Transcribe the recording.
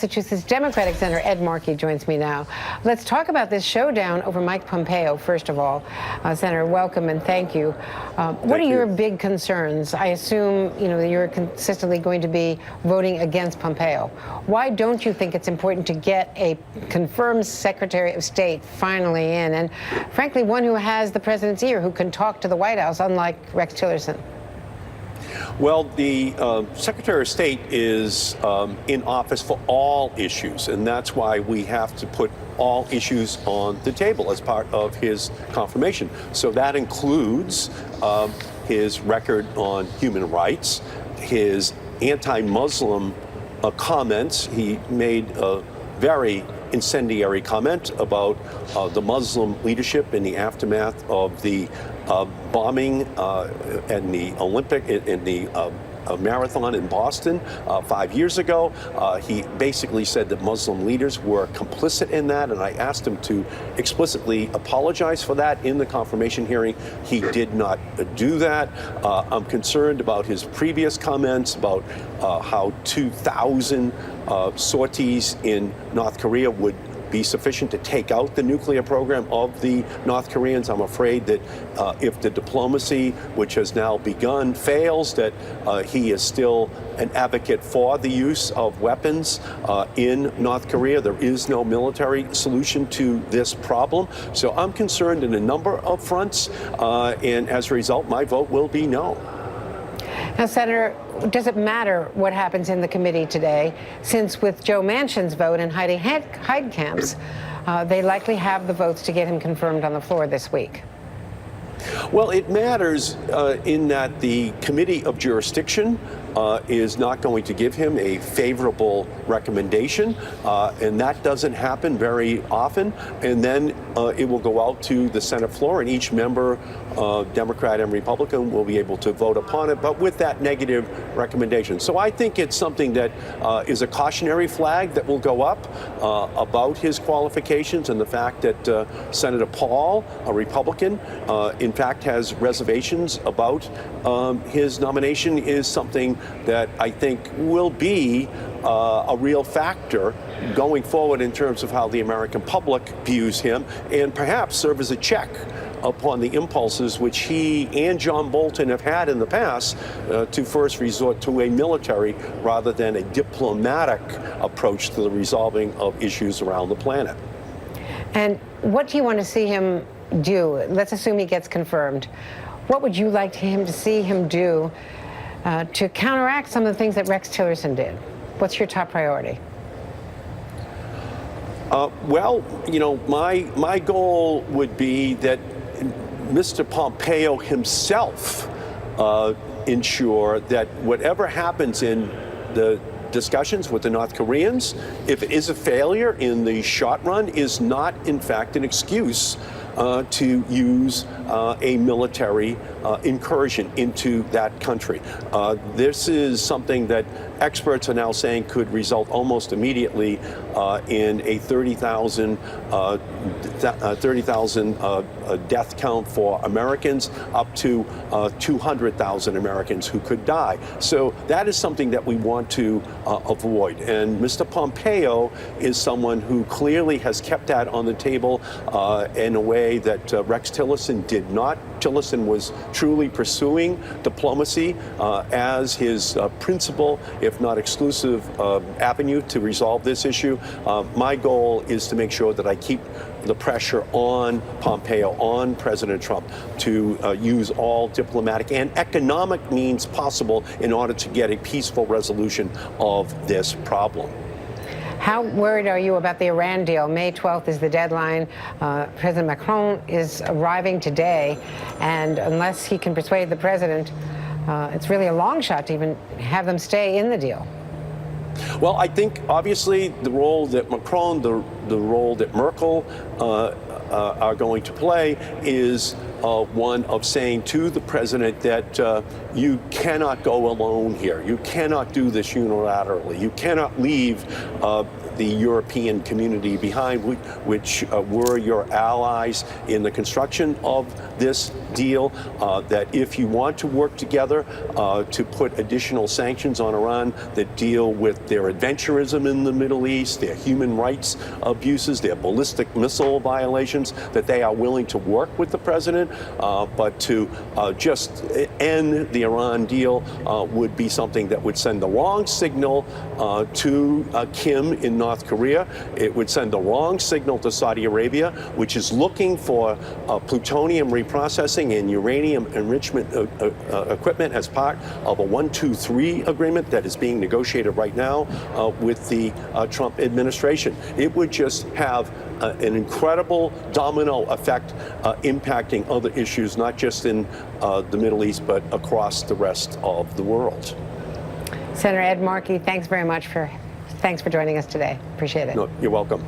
Massachusetts Democratic Senator Ed Markey joins me now. Let's talk about this showdown over Mike Pompeo, first of all. Senator, welcome and thank you. What are your big concerns? I assume, that you're consistently going to be voting against Pompeo. Why don't you think it's important to get a confirmed Secretary of State finally in, and frankly, one who has the president's ear, who can talk to the White House, unlike Rex Tillerson? Well, the Secretary of State is in office for all issues, and that's why we have to put all issues on the table as part of his confirmation. So that includes his record on human rights, his anti-Muslim comments. He made a very incendiary comment about the Muslim leadership in the aftermath of the bombing and the Olympic in the marathon in Boston 5 years ago. He basically said that Muslim leaders were complicit in that, and I asked him to explicitly apologize for that in the confirmation hearing. He did not do that. I'm concerned about his previous comments about how 2,000 sorties in North Korea would be sufficient to take out the nuclear program of the North Koreans. I'm afraid that if the diplomacy, which has now begun, fails, that he is still an advocate for the use of weapons in North Korea. There is no military solution to this problem. So I'm concerned in a number of fronts, and as a result, my vote will be no. Now, Senator, does it matter what happens in the committee today, since with Joe Manchin's vote and Heidi Heitkamp's, they likely have the votes to get him confirmed on the floor this week? Well, it matters in that the Committee of Jurisdiction is not going to give him a favorable recommendation, and that doesn't happen very often. And then it will go out to the Senate floor, and each member, Democrat and Republican, will be able to vote upon it, but with that negative recommendation. So I think it's something that is a cautionary flag that will go up about his qualifications, and the fact that Senator Paul, a Republican, in fact has reservations about his nomination is something that I think will be a real factor going forward in terms of how the American public views him, and perhaps serve as a check upon the impulses which he and John Bolton have had in the past to first resort to a military rather than a diplomatic approach to the resolving of issues around the planet. And what do you want to see him do? Let's assume he gets confirmed. What would you like him to see him do to counteract some of the things that Rex Tillerson did? What's your top priority? Well, my goal would be that Mr. Pompeo himself ensure that whatever happens in the discussions with the North Koreans, if it is a failure in the short run, is not, in fact, an excuse to use a military incursion into that country. This is something that experts are now saying could result almost immediately in a 30,000 death count for Americans, up to 200,000 Americans who could die. So that is something that we want to avoid. And Mr. Pompeo is someone who clearly has kept that on the table in a way that Rex Tillerson did not. Tillerson was truly pursuing diplomacy as his principal, if not exclusive, avenue to resolve this issue. My goal is to make sure that I keep the pressure on Pompeo, on President Trump, to use all diplomatic and economic means possible in order to get a peaceful resolution of this problem. How worried are you about the Iran deal? May 12th is the deadline. President Macron is arriving today, and unless he can persuade the president, it's really a long shot to even have them stay in the deal. Well, I think obviously the role that Macron, the role that Merkel are going to play is one of saying to the president that you cannot go alone here. You cannot do this unilaterally. You cannot leave the European community behind, which were your allies in the construction of this deal, that if you want to work together to put additional sanctions on Iran that deal with their adventurism in the Middle East, their human rights abuses, their ballistic missile violations, that they are willing to work with the president, but to just end the Iran deal would be something that would send the wrong signal to Kim in North Korea. It would send the wrong signal to Saudi Arabia, which is looking for plutonium reprocessing and uranium enrichment equipment as part of a 1-2-3 agreement that is being negotiated right now with the Trump administration. It would just have an incredible domino effect impacting other issues, not just in the Middle East, but across the rest of the world. Senator Ed Markey, thanks for joining us today. Appreciate it. No, you're welcome.